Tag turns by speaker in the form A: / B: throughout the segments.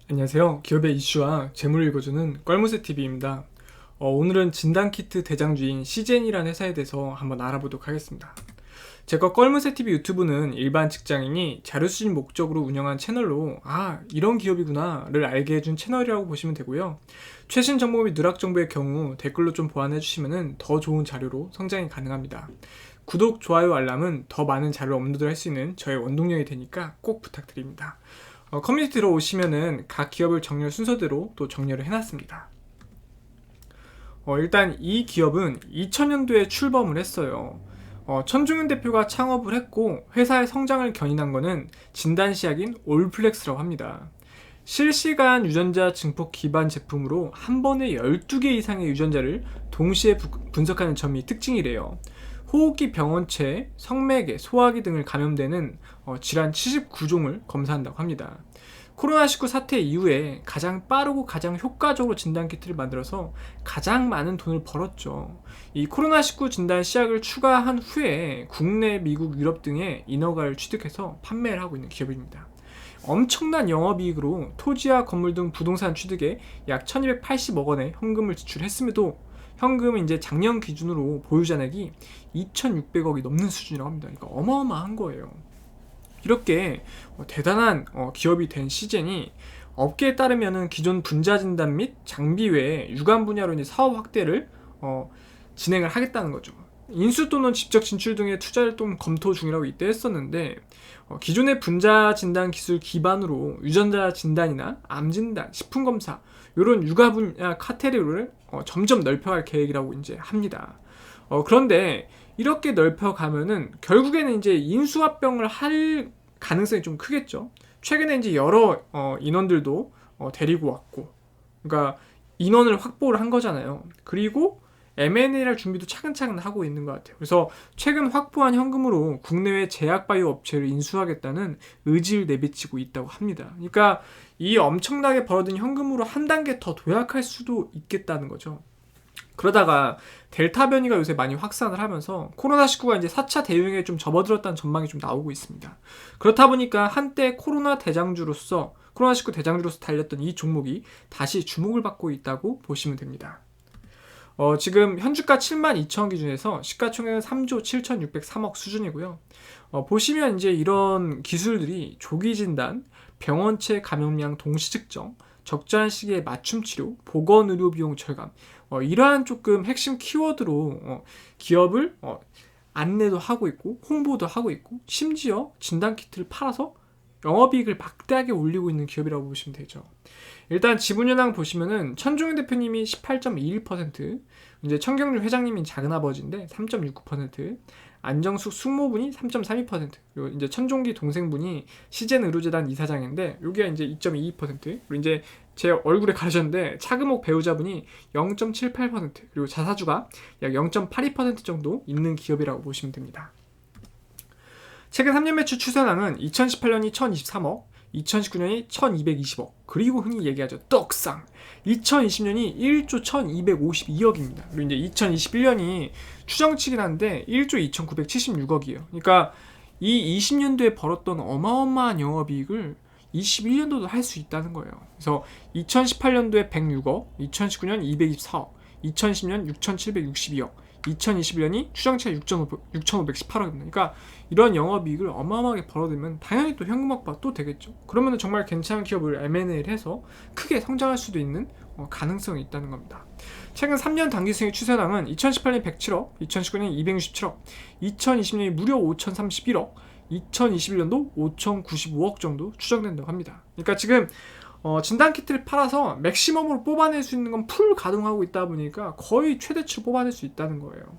A: 안녕하세요. 기업의 이슈와 재물을 읽어주는 껄무새TV입니다. 오늘은 진단키트 대장주인 시젠이라는 회사에 대해서 한번 알아보도록 하겠습니다. 제가 껄무새TV 유튜브는 일반 직장인이 자료 수집 목적으로 운영한 채널로 이런 기업이구나를 알게 해준 채널이라고 보시면 되고요. 최신 정보 및 누락 정보의 경우 댓글로 좀 보완해 주시면 더 좋은 자료로 성장이 가능합니다. 구독, 좋아요, 알람은 더 많은 자료를 업로드할 수 있는 저의 원동력이 되니까 꼭 부탁드립니다. 커뮤니티 들어오시면은 각 기업을 정렬 순서대로 또 정렬을 해놨습니다. 일단 이 기업은 2000년도에 출범을 했어요. 천중현 대표가 창업을 했고 회사의 성장을 견인한 거는 진단시약인 올플렉스라고 합니다. 실시간 유전자 증폭 기반 제품으로 한 번에 12개 이상의 유전자를 동시에 분석하는 점이 특징이래요. 호흡기 병원체, 성매개, 소화기 등을 감염되는 질환 79종을 검사한다고 합니다. 코로나19 사태 이후에 가장 빠르고 가장 효과적으로 진단키트를 만들어서 가장 많은 돈을 벌었죠. 이 코로나19 진단 시약을 추가한 후에 국내, 미국, 유럽 등의 인허가를 취득해서 판매를 하고 있는 기업입니다. 엄청난 영업이익으로 토지와 건물 등 부동산 취득에 약 1280억 원의 현금을 지출했음에도 현금은 이제 작년 기준으로 보유잔액이 2600억이 넘는 수준이라고 합니다. 그러니까 어마어마한 거예요. 이렇게 대단한 기업이 된 시젠이 업계에 따르면은 기존 분자 진단 및 장비 외에 유관 분야로 이제 사업 확대를 진행을 하겠다는 거죠. 인수 또는 직접 진출 등의 투자를 좀 검토 중이라고 이때 했었는데 기존의 분자 진단 기술 기반으로 유전자 진단이나 암 진단, 식품 검사 이런 육아 분야 카테고리를 점점 넓혀갈 계획이라고 이제 합니다. 그런데 이렇게 넓혀가면은 결국에는 이제 인수합병을 할 가능성이 좀 크겠죠. 최근에 이제 여러 인원들도 데리고 왔고, 그러니까 인원을 확보를 한 거잖아요. 그리고 M&A를 준비도 차근차근 하고 있는 것 같아요. 그래서 최근 확보한 현금으로 국내외 제약바이오 업체를 인수하겠다는 의지를 내비치고 있다고 합니다. 그러니까 이 엄청나게 벌어든 현금으로 한 단계 더 도약할 수도 있겠다는 거죠. 그러다가 델타 변이가 요새 많이 확산을 하면서 코로나19가 이제 4차 대유행에 좀 접어들었다는 전망이 좀 나오고 있습니다. 그렇다 보니까 한때 코로나19 대장주로서 달렸던 이 종목이 다시 주목을 받고 있다고 보시면 됩니다. 지금 현주가 72,000원 기준에서 시가총액은 3조 7,603억 수준이고요. 보시면 이제 이런 기술들이 조기 진단, 병원체 감염량 동시 측정, 적절한 시기에 맞춤 치료, 보건 의료 비용 절감, 이러한 조금 핵심 키워드로 기업을 안내도 하고 있고 홍보도 하고 있고 심지어 진단 키트를 팔아서 영업이익을 막대하게 올리고 있는 기업이라고 보시면 되죠. 일단 지분 현황 보시면은 천종현 대표님이 18.21%, 이제 천경준 회장님이 작은아버지인데 3.69%, 안정숙 숙모분이 3.32%, 그리고 이제 천종기 동생분이 시젠 의료재단 이사장인데 여기가 이제 2.22%, 그리고 이제 제 얼굴에 가르셨는데 차금옥 배우자분이 0.78%, 그리고 자사주가 약 0.82% 정도 있는 기업이라고 보시면 됩니다. 최근 3년 매출 추산량은 2018년이 1023억, 2019년이 1220억, 그리고 흔히 얘기하죠 떡상 2020년이 1조 1252억입니다. 그리고 이제 2021년이 추정치긴 한데 1조 2976억이에요. 그러니까 이 20년도에 벌었던 어마어마한 영업이익을 21년도도 할 수 있다는 거예요. 그래서 2018년도에 106억, 2019년 224억, 2010년 6762억, 2021년이 추정치가 6,518억입니다. 그러니까 이런 영업이익을 어마어마하게 벌어들면 당연히 또 현금 확보가 또 되겠죠. 그러면 정말 괜찮은 기업을 M&A를 해서 크게 성장할 수도 있는 가능성이 있다는 겁니다. 최근 3년 단기수익 추세량은 2018년 107억, 2019년 267억, 2020년이 무려 5,031억, 2021년도 5,095억 정도 추정된다고 합니다. 그러니까 지금 진단키트를 팔아서 맥시멈으로 뽑아낼 수 있는 건 풀 가동하고 있다 보니까 거의 최대치로 뽑아낼 수 있다는 거예요.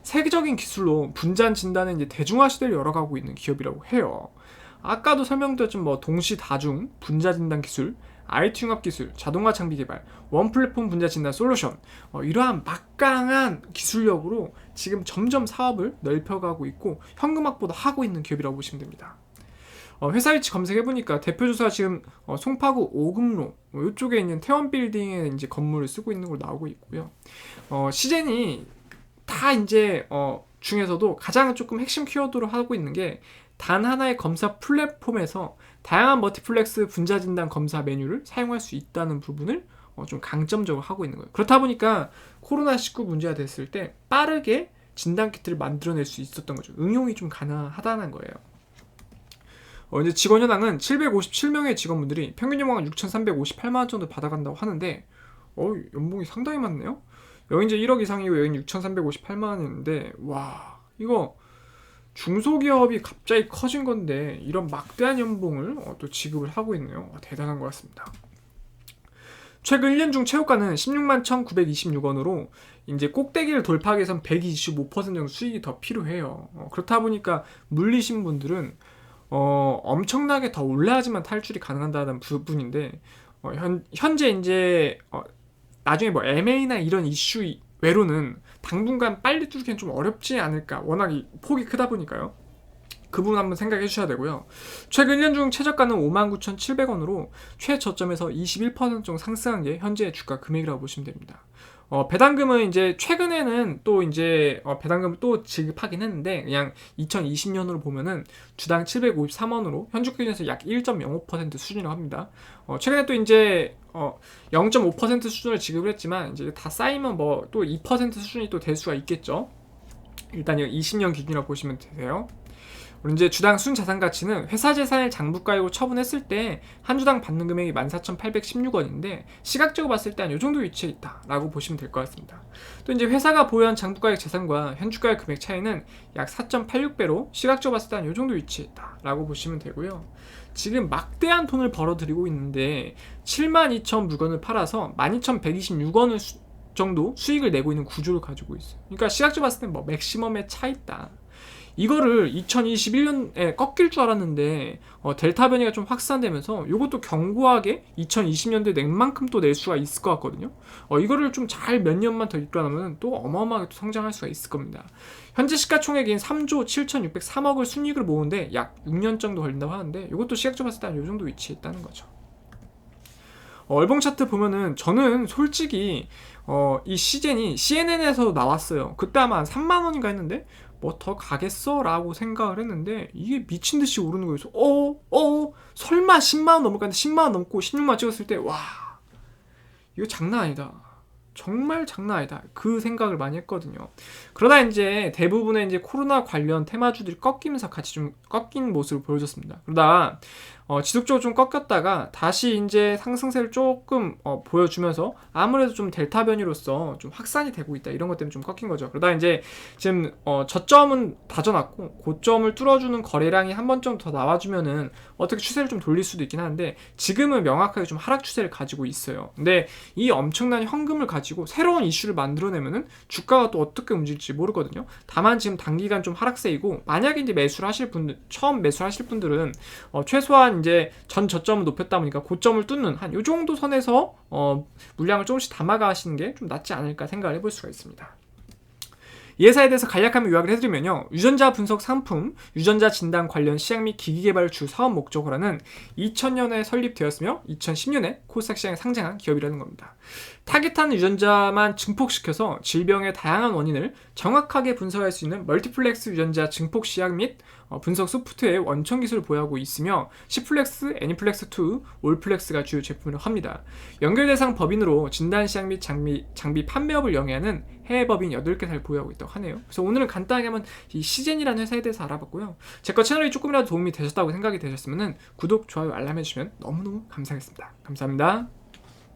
A: 세계적인 기술로 분자 진단의 이제 대중화 시대를 열어가고 있는 기업이라고 해요. 아까도 설명드렸지만 동시 다중 분자 진단 기술, IT 융합 기술, 자동화 장비 개발, 원 플랫폼 분자 진단 솔루션, 이러한 막강한 기술력으로 지금 점점 사업을 넓혀가고 있고 현금 확보도 하고 있는 기업이라고 보시면 됩니다. 회사 위치 검색해보니까 대표 주소가 지금 송파구 오금로 이쪽에 있는 태원 빌딩에 이제 건물을 쓰고 있는 걸로 나오고 있고요. 시젠이 다 이제 중에서도 가장 조금 핵심 키워드로 하고 있는 게 단 하나의 검사 플랫폼에서 다양한 멀티플렉스 분자 진단 검사 메뉴를 사용할 수 있다는 부분을 좀 강점적으로 하고 있는 거예요. 그렇다 보니까 코로나19 문제가 됐을 때 빠르게 진단 키트를 만들어낼 수 있었던 거죠. 응용이 좀 가능하다는 거예요. 이제 직원 현황은 757명의 직원분들이 평균 연봉은 6,358만 원 정도 받아간다고 하는데 연봉이 상당히 많네요. 여기 이제 1억 이상이고 여기는 6,358만 원인데 와 이거 중소기업이 갑자기 커진 건데 이런 막대한 연봉을 또 지급을 하고 있네요. 대단한 것 같습니다. 최근 1년 중 최고가는 16만 1,926원으로 이제 꼭대기를 돌파하기 위해선 125% 정도 수익이 더 필요해요. 그렇다 보니까 물리신 분들은 엄청나게 더 올라야지만 탈출이 가능하다는 부분인데 현재 이제 나중에 뭐 MA나 이런 이슈 외로는 당분간 빨리 뚫기는 좀 어렵지 않을까. 워낙 폭이 크다 보니까요. 그 부분 한번 생각해 주셔야 되고요. 최근 1년 중 최저가는 59,700원으로 최저점에서 21% 정도 상승한 게 현재의 주가 금액이라고 보시면 됩니다. 배당금은 이제 최근에는 또 이제 배당금을 또 지급하긴 했는데 그냥 2020년으로 보면은 주당 753원으로 현재 기준에서 약 1.05% 수준이라고 합니다. 최근에 또 이제 0.5% 수준을 지급을 했지만 이제 다 쌓이면 뭐 또 2% 수준이 또 될 수가 있겠죠. 일단 20년 기준이라고 보시면 되세요. 그리고 이제 주당 순자산 가치는 회사 재산을 장부가액으로 처분했을 때 한 주당 받는 금액이 14,816원인데 시각적으로 봤을 때 한 요 정도 위치에 있다라고 보시면 될 것 같습니다. 또 이제 회사가 보유한 장부가액 재산과 현주가액 금액 차이는 약 4.86배로 시각적으로 봤을 때 한 요 정도 위치에 있다라고 보시면 되고요. 지금 막대한 돈을 벌어들이고 있는데 72,000 물건을 팔아서 12,126원을 정도 수익을 내고 있는 구조를 가지고 있어요. 그러니까 시각적으로 봤을 때 뭐 맥시멈에 차 있다. 이거를 2021년에 꺾일 줄 알았는데 델타 변이가 좀 확산되면서 이것도 견고하게 2020년도에 낼 만큼 또 낼 수가 있을 것 같거든요. 이거를 좀 잘 몇 년만 더 이끌어나면 또 어마어마하게 또 성장할 수가 있을 겁니다. 현재 시가총액인 3조 7,603억을 순이익을 모으는데 약 6년 정도 걸린다고 하는데 이것도 시각적으로 봤을 때 한 이 정도 위치에 있다는 거죠. 얼봉 차트 보면은 저는 솔직히 이 시젠이 CNN에서 나왔어요. 그때 아마 한 3만 원인가 했는데 뭐 더 가겠어? 라고 생각을 했는데 이게 미친듯이 오르는 거여서 설마 10만원 넘을까 했는데 10만원 넘고 16만원 찍었을 때 와 이거 장난 아니다. 정말 장난 아니다. 그 생각을 많이 했거든요. 그러다 이제 대부분의 이제 코로나 관련 테마주들이 꺾이면서 같이 좀 꺾인 모습을 보여줬습니다. 그러다 지속적으로 좀 꺾였다가 다시 이제 상승세를 조금 보여주면서 아무래도 좀 델타 변이로서 좀 확산이 되고 있다. 이런 것 때문에 좀 꺾인 거죠. 그러다 이제 지금 저점은 다져놨고 고점을 뚫어주는 거래량이 한 번 정도 더 나와주면은 어떻게 추세를 좀 돌릴 수도 있긴 하는데 지금은 명확하게 좀 하락 추세를 가지고 있어요. 근데 이 엄청난 현금을 가지고 새로운 이슈를 만들어내면은 주가가 또 어떻게 움직일지 모르거든요. 다만 지금 단기간 좀 하락세이고 만약에 이제 매수를 하실 분들 처음 매수하실 분들은 최소한 이제 전 저점을 높였다 보니까 고점을 뚫는 한 요 정도 선에서 물량을 조금씩 담아가 하시는 게 좀 낫지 않을까 생각을 해볼 수가 있습니다. 이 회사에 대해서 간략하게 요약을 해드리면요. 유전자 분석 상품, 유전자 진단 관련 시장 및 기기 개발을 주 사업 목적으로 하는 2000년에 설립되었으며 2010년에 코스닥 시장에 상장한 기업이라는 겁니다. 타깃한 유전자만 증폭시켜서 질병의 다양한 원인을 정확하게 분석할 수 있는 멀티플렉스 유전자 증폭 시약 및 분석 소프트웨어의 원천 기술을 보유하고 있으며 시플렉스, 애니플렉스2, 올플렉스가 주요 제품이라고 합니다. 연결 대상 법인으로 진단 시약 및 장비 판매업을 영위하는 해외 법인 8개사를 보유하고 있다고 하네요. 그래서 오늘은 간단하게 한번 이 시젠이라는 회사에 대해서 알아봤고요. 제 거 채널이 조금이라도 도움이 되셨다고 생각이 되셨으면 구독, 좋아요, 알람 해주시면 너무너무 감사하겠습니다. 감사합니다.